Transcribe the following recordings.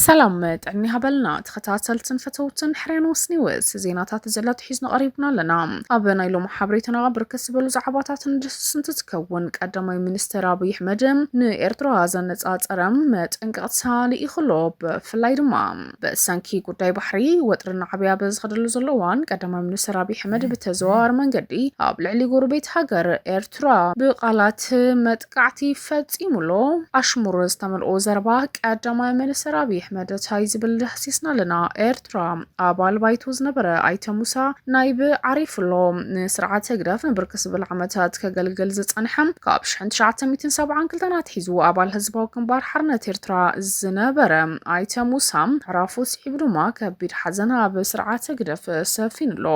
سلام ጥዕኒ ሃበልና ተኸታተልትን ፈተውትን ሕሬን ወስኒ ወስ ዜናታት ዘላት ሒዝና ቀሪብና ኣለና ኣብ ናይ ሎሚ ሓበሬታና ብርክት ዝበሉ ዛዕባታትን ድስንት ትከውን ቀዳማይ ሚኒስትር አብይ አሕመድ ንኤርትራ ዘነጻጸረ መጠንቀቕታ ልኢኽሎ ብፍላይ ድማ በሰንኪ ጉዳይ ባሕሪ ወጥርና ዓብያ በዝኸደሉ ዘለዋን ቀዳማይ ሚኒስትር አብይ አሕመድ በተዘዋዋሪ መንገዲ ኣብ ልዕሊ ጎረቤት ሃገር ኤርትራ ብቃላት መጥቃዕቲ ፈጺሙሎ አሽሙር ዝተመልኦ ዘረባ ቀዳማይ ሚኒስትር አብይ አሕመድ ታይ ዝብል ሕሲስና ለና ኤርትራ አባል ባይቶ ዝነበረ አይተ ሙሳ ናይብ ዓሪፍሎ ንስርዓተ ግዳፍ ንብርክስ ብል ዓመታት ከገልግል ዝጸንሐም ካብ 1972 ኣትሒዙ አባል ህዝባዊ ግንባር ሓርነት ኤርትራ ዝነበረ አይተ ሙሳ ዕራፉ ስሒቡ ድማ ከቢድ ሓዘን ኣብ ስርዓተ ግዳፍ ሰፊንሎ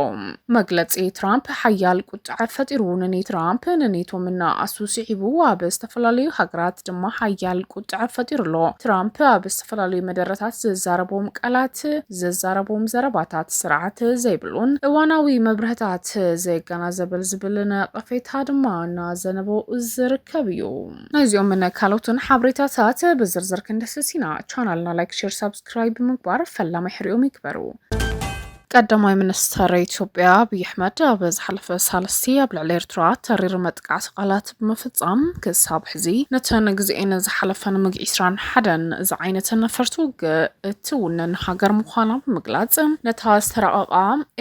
መግለጺ ትራምፕ ሓያል ቁጥዐ ፈጢሩ ንኔትራምፕ ንኔቶምና አሱሲዒቡ ኣብ ዝተፈላለዩ ሃገራት ድማ ሓያል ቁጥዐ ፈጢሩሎ ትራምፕ ኣብ ዝተፈላለዩ መደረታት ዘዛረቦም ቃላት ዘዛረቦም ዘረባታት ስርዓት ዘይብሉን እዋናዊ መብረህታት ዘይገናዘበል ዝብልን ቀፌታ ድማ ናዘነቦ ዝርከብ እዩ ናይዚኦም ካልኦትን ሓበሬታታት ብዝርዝር ክንደስሲና ቻናልና ላይክ ሼር ሰብስክራይብ ምግባር ፈላማይ ሕሪኦም ይግበሩ ቀዳማይ ሚኒስትር ኢትዮጵያ አብይ አሕመድ በዝሓለፈ ሳልስቲ ኣብ ልዕሊ ኤርትራ ተሪር መጥቃዕቲ ቃላት ብምፍጻም ክሳብ ሕዚ ነተን ግዜአን ዝሓለፈን ምግዒ 21 እዚ ዓይነት ነፈርቱ እትውንን ሃገር ምዃና ብምግላጽ ነታ ዝተረቐቓ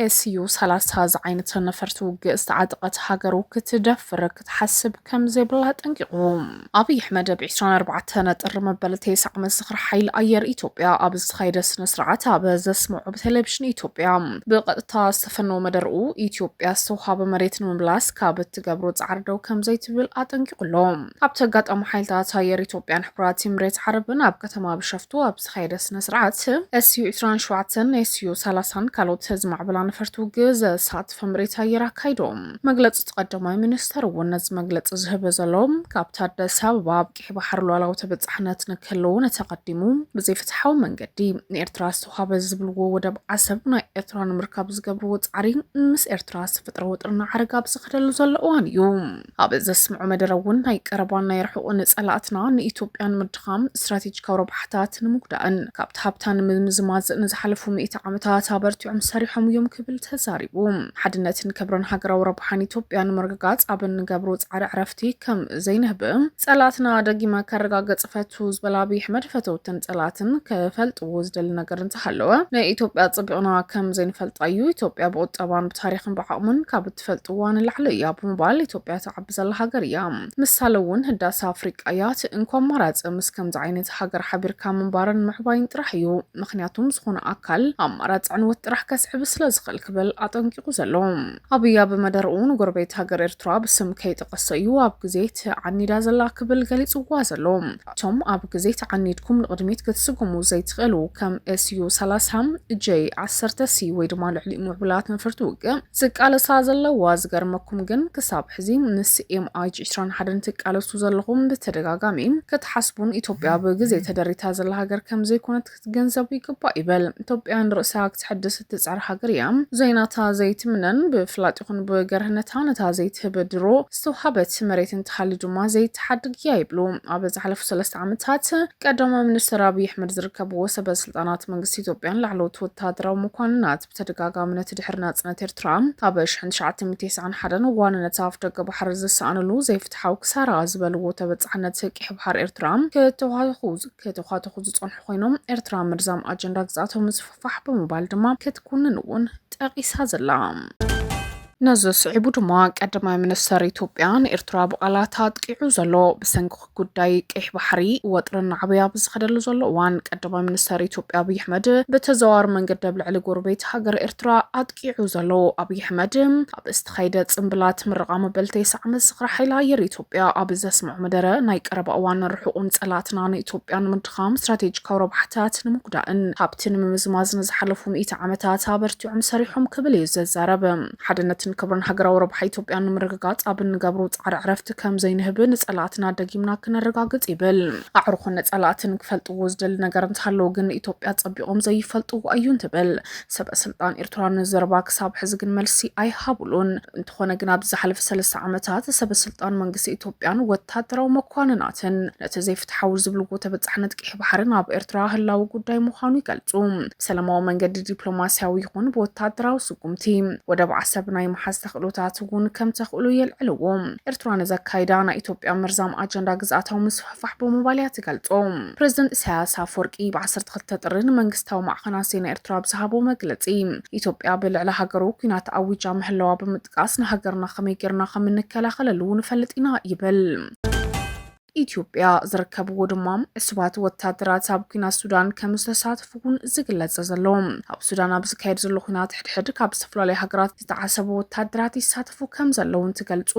ኤስዩ 30 እዚ ዓይነት ነፈርቱ ዝተዓጠቐት ሃገሩ ክትደፍር ክትሓስብ ከም ዘይብላ ጠንቂቑ አብይ አሕመድ ብ24 ጥሪ መበል 9 መስኽር ሓይሊ ኣየር ኢትዮጵያ ኣብ ዝተኻየደ ስነ ስርዓት ኣብ ዘስምዑ ብቴሌቪዥን ኢትዮጵያ ብቀጥታ ዝተፈነው መደርኡ ኢትዮጵያ ዝተውሃበ መሬት ንምምላስ ካብ እትገብሮ ጻዕርደው ከም ዘይትብል አጠንቂቑሎ ኣብ ተጋጣሚ ሓይልታት ኣየር ኢትዮጵያን ሕቡራት ኤምሬት ዓረብን ኣብ ከተማ ብሸፍቱ ኣብ ዝተኻየደ ስነ ስርዓት ኤስዩ 27 ኤስዩ 30 ካልኦት ዝማዕበላ ነፈርቲ ውግእ ዘሳትፈ መሬት ኣየር ኣካይዶም መግለፂ ቀዳማይ ሚኒስትር እውን ነዚ መግለፂ ዝህበ ዘሎ ካብቲ ኣዲስ ኣበባ ኣብ ቂሕ ባሕሪ ሉዓላዊ ተበጻሕነት ንክህልው ነተቐዲሙ ብዘይፍትሓዊ መንገዲ ንኤርትራ ዝተውሃበ ዝብልዎ ወደብ ዓሰብ ናይ ኤርትራ ንምርካብ ዝገብርዎ ጻዕሪ ምስ ኤርትራ ዝተፈጥረ ወጥርና ሓረጋ ብዝኸደሉ ዘሎ እዋን እዩ ኣብ ዘስምዑ መደረ እውን ናይ ቀረባን ናይ ርሑቕን ጸላእትና ንኢትዮጵያን ምድኻም ስትራቴጂካዊ ረብሓታት ንምጉዳእን ካብቲ ሃብታን ምዝማዝእ ንዝሓለፉ 100 ዓመታት ኣበርቲዖም ሰሪሖም እዮም ክብል ተዛሪቡ ሓድነትን ክብርን ሃገራዊ ረብሓን ኢትዮጵያን ምርግጋጽ ኣብ ንገብሮ ጻዕሪ ዕረፍቲ ከም ዘይንህብ ጸላእትና ደጊማ ከረጋገጽ ፈቱ ዝበላ አብይ አሕመድ ፈተውትን ጸላእትን ከፈልጥዎ ዝደሊ ነገር እንተሃለወ ናይ ኢትዮጵያ ጽቢቕና ከም ዘይንፈልጣዩ ኢትዮጵያ በቁጠባን ብታሪኽን ብዓቕምን ካብ እትፈልጥዋን ላዕለ እያ ብምባል ኢትዮጵያ ተዓቢ ዘላ ሃገር እያ ምሳሌ እውን ህዳሴ አፍሪቃ እያ እንኳ ኣማራፂ ምስ ከምዚ ዓይነት ሃገር ሓቢርካ ምንባርን ምዕባይን ጥራሕ እዩ ምክንያቱም ዝኾነ ኣካል ኣማራፂ ዕንወት ጥራሕ ከስዕብ ስለ ዝኽእል ክብል ኣጠንቂቑ ዘሎ ኣብያ ብመደርኡ ንጎረቤት ሃገር ኤርትራ ብስም ከይጠቐሰ እዩ ኣብ ግዜ ተዓኒዳ ዘላ ክብል ገሊፅዋ ዘሎ እቶም ኣብ ግዜ ተዓኒድኩም ንቅድሚት ክትስጉሙ ዘይትኽእሉ ከም ኤስዩ 30 ጄ 10 ሲ ወይ ድማ ልዕሊ ምዕቡላት ነፈርቲ ውግእ ዝቃለሳ ዘለዋ ዝገርመኩም ግን ክሳብ ሕዚ ምስ ኤምአይ 21 ትቃለሱ ዘለኹም ብተደጋጋሚ ክትሓስቡን ኢትዮጵያ ብግዜ ተደሪታ ዘላ ሃገር ከም ዘይኮነት ክትገንዘቡ ይግባእ ይበል ኢትዮጵያ ንርእሳ ክትሕድስ እትጻዕር ሃገር እያ ዘይናታ ዘይትምነን ብፍላጥ ይኹን ብገርህነታ ነታ ዘይትህብድሮ ዝተውሃበት መሬት እንተሃልዩ ድማ ዘይትሓድግ እያ ይብሉ ኣብ ዝሓለፉ 3 ዓመታት ቀዳማይ ሚኒስትር አብይ አሕመድ ዝርከብዎ ሰበስልጣናት መንግስቲ ኢትዮጵያን ላዕለዎት ወታደራዊ መኳንናት ብተደጋጋምነት ድሕር ናጽነት ኤርትራ ኣብ 1991 ዋንነት ኣፍ ደገ ባሕሪ ዝሰኣንሉ ዘይፍትሓዊ ክሳራ ዝበልዎ ተበጻሕነት ቂሕ ባሕሪ ኤርትራ ከተዋኽዙ ዝጸንሑ ኮይኖም ኤርትራ ምርዛም ኣጀንዳ ግዛቶም ዝፍፋሕ ብምባል ድማ ክትኩንን እውን ጠቂሳ ዘላ ነዚ ስዒቡ ድማ ቀዳማይ ሚኒስትር ኢትዮጵያን ኤርትራ ብቃላት ኣጥቂዑ ዘሎ ብሰንኪ ጉዳይ ቂሕ ባሕሪ ወጥርን ዓብያ ብዝኸደሉ ዘሎ እዋን ቀዳማይ ሚኒስትር ኢትዮጵያ አብይ አሕመድ በተዘዋዋሪ መንገዲ ኣብ ልዕሊ ጎረቤት ሃገር ኤርትራ ኣጥቂዑ ዘሎ አብይ አሕመድ ኣብ ዝተኻየደ ጽምብላት ምረቓ መበል 9 መስኽር ሓይሊ ኣየር ኢትዮጵያ ኣብ ዘስምዑ መደረ ናይ ቀረባ እዋን ርሑቕን ጸላእትና ንኢትዮጵያን ምድኻም ስትራቴጂካዊ ረብሓታት ንምጉዳእን ሃብቲ ንምምዝማዝ ንዝሓለፉ 100 ዓመታት ኣበርቲዖም ሰሪሖም ክብል እዩ ዘዛረብ ሓድነት ልዕልነትን ክብርን ሃገራዊ ረብሓ ኢትዮጵያ ንምርግጋጽ ኣብ እንገብሮ ጻዕሪ ዕረፍቲ ከም ዘይንህብን ጸላእትና ደጊምና ክነረጋግጽ ይብል። ኣዕሩኽን ጸላእትን ክፈልጥዎ ዝደሊ ነገር እንተሃለዉ ግን ኢትዮጵያ ጸቢቖም ዘይፈልጥዎ እዩን ትብል። ሰበስልጣን ኤርትራን ዘረባ ክሳብ ሕዚ ግን መልሲ ኣይሃብሉን። እንተኾነ ግን ኣብ ዝሓለፈ 3 ዓመታት ሰበስልጣን መንግስቲ ኢትዮጵያን ወታደራዊ መኳንናትን ነቲ ዘይፍትሓዊ ዝብልዎ ተበጻሕነት ቅሕ ባሕርን ኣብ ኤርትራ ህላዊ ጉዳይ ምዃኑ ይገልጹ። ሰላማዊ መንገዲ ዲፕሎማስያዊ ይኹን ብወታደራዊ ስጉምቲ ወደብ ዓሰብ ናይ መሓዝ ተኽእሎታት እውን ከም ተኽእሉ የልዕልዎ። ኤርትራ ነዘካይዳ ናይ ኢትዮጵያ መርዛም ኣጀንዳ ግዝኣታዊ ምስፍሕፋሕ ብምባል እያ ትገልጾ። ፕሬዚደንት ኢሳያስ ኣፈወርቂ ብ12 ጥሪ ንመንግስታዊ ማዕኸናት ዜና ኤርትራ ብዝሃቦ መግለጺ ኢትዮጵያ ብልዕሊ ሃገሩ ኩናት ኣዊጃ ምህላዋ ብምጥቃስ ንሃገርና ከመይ ጌርና ከም እንከላኸለሉ ንፈልጥ ኢና ይብል። ኢትዮጵያ ዝርከብዎ ድማ ዕስባት ወታደራት ኣብ ኩናት ሱዳን ከም ዝተሳተፉን ዝግለጽ ዘሎ። ኣብ ሱዳን ኣብ ዝካየድ ዘሎ ኩናት ሕድሕድ ካብ ዝተፈላለዩ ሃገራት ዝተዓሰቡ ወታደራት ይሳተፉ ከም ዘለውን ትገልጹ።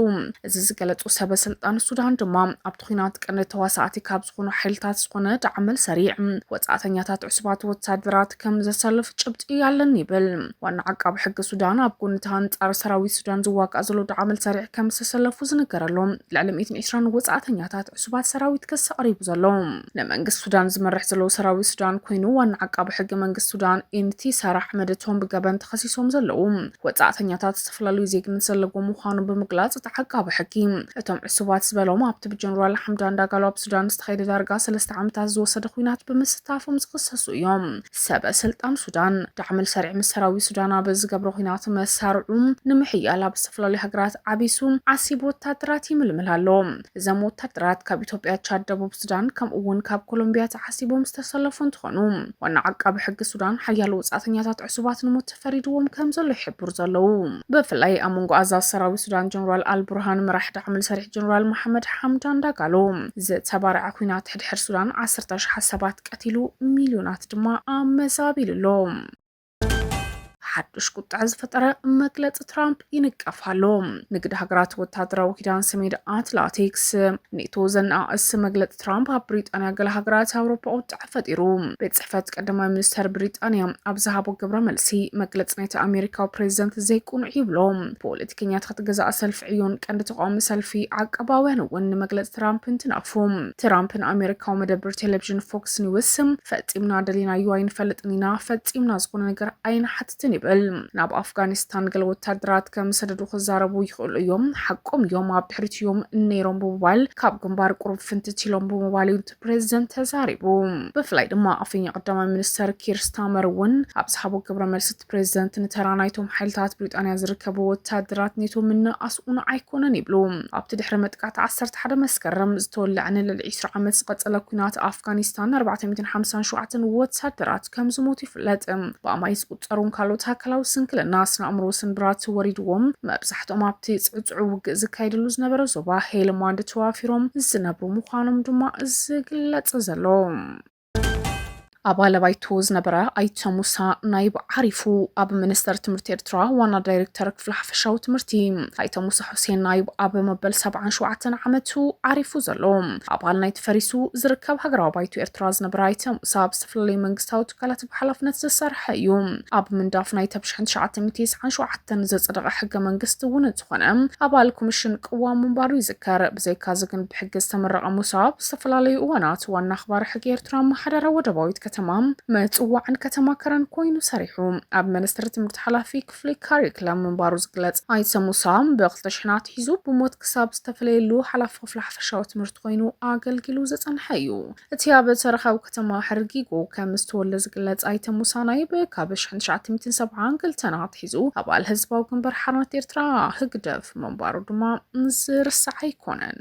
እዚ ዝገለጹ ሰበስልጣን ሱዳን ድማ ኣብቲ ኩናት ቀንዲ ተዋሳእቲ ካብ ዝኾኑ ሓይልታት ዝኾነ ዳዕመል ሰሪዕ ወጻእተኛታት ዕስባት ወታደራት ከም ዘሰልፍ ጭብጢ ያለን ይብል። ዋና ዓቃቢ ሕጊ ሱዳን ኣብ ጎኒ አንጻር ሰራዊት ሱዳን ዝዋጋእ ዘሎ ዳዕመል ሰሪዕ ከም ዝተሰለፉ ዝነገረሎም ልዕሊ 120 ወጻእተኛታት ዕስባት ሰራዊት ክስ ቀሪቡ ዘሎ ንመንግስቲ ሱዳን ዝመርሕ ዘሎ ሰራዊት ሱዳን ኮይኑ ዋና ዓቃቢ ሕጊ መንግስቲ ሱዳን ኢንቲሳር ኣሕመድ ቶም ብገበን ተኸሲሶም ዘለዉ ወጻእተኛታት ዝተፈላለዩ ዜግነት ዘለዎም ምዃኑ ብምግላጽ እቲ ዓቃቢ ሕጊ እቶም ዕስባት ዝበሎም ኣብቲ ብጀነራል ሓምዳን ዳጋሎ ኣብ ሱዳን ዝተኻየደ ዳርጋ 3 ዓመታት ዝወሰደ ኩናት ብምስታፎም ዝኽሰሱ እዮም። ሰበስልጣን ሱዳን ዳዕመል ሰሪዕ ምስ ሰራዊት ሱዳን ኣብ ዝገብሮ ኩናት መሳርዑ ንምሕያል ኣብ ዝተፈላለዩ ሃገራት ዓቢሱ ዓሲብ ወታደራት ይምልምል ኣሎ። እዞም ወታደራት ካብ ኢትዮጵያ ቻድ ደቡብ ሱዳን ከም እውን ካብ ኮሎምቢያ ተሓሲቦም ዝተሰለፉ እንትኾኑ ዋና ዓቃቢ ሕጊ ሱዳን ሓያሎ ወጻእተኛታት ዕሱባት ንሞት ተፈሪድዎም ከም ዘሎ ይሕብሩ ዘለዉ። ብፍላይ ኣብ መንጎ ኣዛዚ ሰራዊት ሱዳን ጀነራል አልቡርሃን ምራሕ ዳዕመል ሰሪሕ ጀነራል መሐመድ ሓምዳን ዳጋሎ ዝተባርዐ ኩናት ሕድሕድ ሱዳን 10,000 ሰባት ቀቲሉ ሚልዮናት ድማ ኣመዛቢሉሎ። ሓድሽ ቁጥዕ ዝፈጠረ መግለጽ ትራምፕ ይንቀፋሉ። ንግድ ሃገራት ወታደራዊ ኪዳን ሰሜን አትላንቲክስ ኔቶ ዘናእስ መግለጽ ትራምፕ ኣብ ብሪጣንያ ገለ ሃገራት ኣውሮፓ ቁጥዕ ፈጢሩ። ቤት ጽሕፈት ቀዳማይ ሚኒስተር ብሪጣንያ ኣብ ዝሃቦ ግብረ መልሲ መግለጽ ናይቲ ኣሜሪካዊ ፕሬዚደንት ዘይቁንዕ ይብሎ። ፖለቲከኛታት ክትገዛእ ሰልፊ ዕዮን ቀንዲ ተቃዋሚ ሰልፊ ዓቀባውያን እውን ንመግለጽ ትራምፕ እንትናፉ ትራምፕን ኣሜሪካዊ መደበር ቴሌቪዥን ፎክስ ኒውስ ፈጺምና ደሊናዮ ኣይንፈልጥን ኢና ፈጺምና ዝኾነ ነገር ኣይንሓትትን ናብ ኣፍጋኒስታን ገለ ወታደራት ከም ሰደዱ ክዛረቡ ይኽእሉ እዮም ሓቆም እዮም ኣብ ድሕሪት እዮም ነይሮም ብምባል ካብ ግንባር ቁሩብ ፍንትት ኢሎም ብምባል እቲ ፕሬዚደንት ተዛሪቡ። ብፍላይ ድማ ኣፍኛ ቀዳማይ ሚኒስተር ኪር ስታመር እውን ኣብ ዝሃቦ ግብረ መልሲ እቲ ፕሬዚደንት ንተራ ናይቶም ሓይልታት ብሪጣንያ ዝርከቡ ወታደራት ኔቶ ምንኣስኡን ኣይኮነን ይብሉ። ኣብቲ ድሕሪ መጥቃዕቲ 11 መስከረም ዝተወልዐ ንልዕሊ 20 ዓመት ዝቐጸለ ኩናት ኣፍጋኒስታን 457 ወታደራት ከም ዝሞቱ ይፍለጥ። ብኣማይ ዝቁጸሩን ካልኦት ኣካላዊ ስንክልና ስነኣእምሮ ስንብራት ወሪድዎም መብዛሕትኦም ኣብቲ ፅዕፅዕ ውግእ ዝካየድሉ ዝነበረ ዞባ ሄልማንድ ተዋፊሮም ዝነብሩ ምዃኖም ድማ ዝግለጽ ዘሎ። ኣባል ባይቶ ዝነበረ ኣይተ ሙሳ ናይብ ዓሪፉ ኣብ ሚኒስተር ትምህርቲ ኤርትራ ዋና ዳይሬክተር ክፍሊ ሓፈሻዊ ትምህርቲ ኣይተ ሙሳ ሁሴን ናይብ ኣብ መበል 77 ዓመቱ ዓሪፉ ዘሎ ኣባል ናይ ተፈሪሱ ዝርከብ ሃገራዊ ባይቶ ኤርትራ ዝነበረ ኣይተ ሙሳ ብዝተፈላለዩ መንግስታዊ ትካላት ብሓላፍነት ዝሰርሐ እዩ። ኣብ ምንዳፍ ናይ 1997 ዘጸደቐ ሕገ መንግስቲ እውን ዝኾነ ኣባል ኮሚሽን ቅዋም ምንባሩ ይዝከር። ብዘይካ ዝግን ብሕጊ ዝተመረቐ ሙሳ ብዝተፈላለዩ እዋናት ዋና ኣኽባሪ ሕጊ ኤርትራ ማሕደራ ወደባዊት ከተማ መጽዋዕን ከተማ ከረን ኮይኑ ሰሪሑ ኣብ ሚኒስትሪ ትምህርቲ ሓላፊ ክፍሊ ካሪክለም ምንባሩ ዝግለጽ ኣይተ ሙሳ ብ2000 ሒዙ ብሞት ክሳብ ዝተፈለየሉ ሓላፊ ክፍሊ ሓፈሻዊ ትምህርቲ ኮይኑ ኣገልጊሉ ዝጸንሐ እዩ። እቲ ኣብ ተረኻቢ ከተማ ሕርጊጎ ከም ዝተወለደ ዝግለጽ ኣይተ ሙሳ ናይብ ካብ 1972 ሒዙ ኣባል ህዝባዊ ግንባር ሓርነት ኤርትራ ህግደፍ ምንባሩ ድማ ዝርሳዕ ኣይኮነን።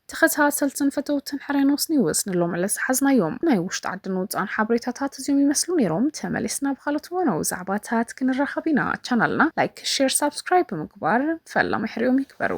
ተኸታተልትን ፈተውትን ሕሬኖስ ኒውስ ንሎም ዕለስ ሓዝናዮም ናይ ውሽጢ ዓድን ወፃን ሓበሬታታት እዚኦም ይመስሉ ነይሮም። ተመሊስና ብኻልኦት ወነው ዛዕባታት ክንራኸብ ኢና። ቻናልና ላይክ፣ ሼር፣ ሳብስክራይብ ብምግባር ፈላማይ ሕሪኦም ይክበሩ።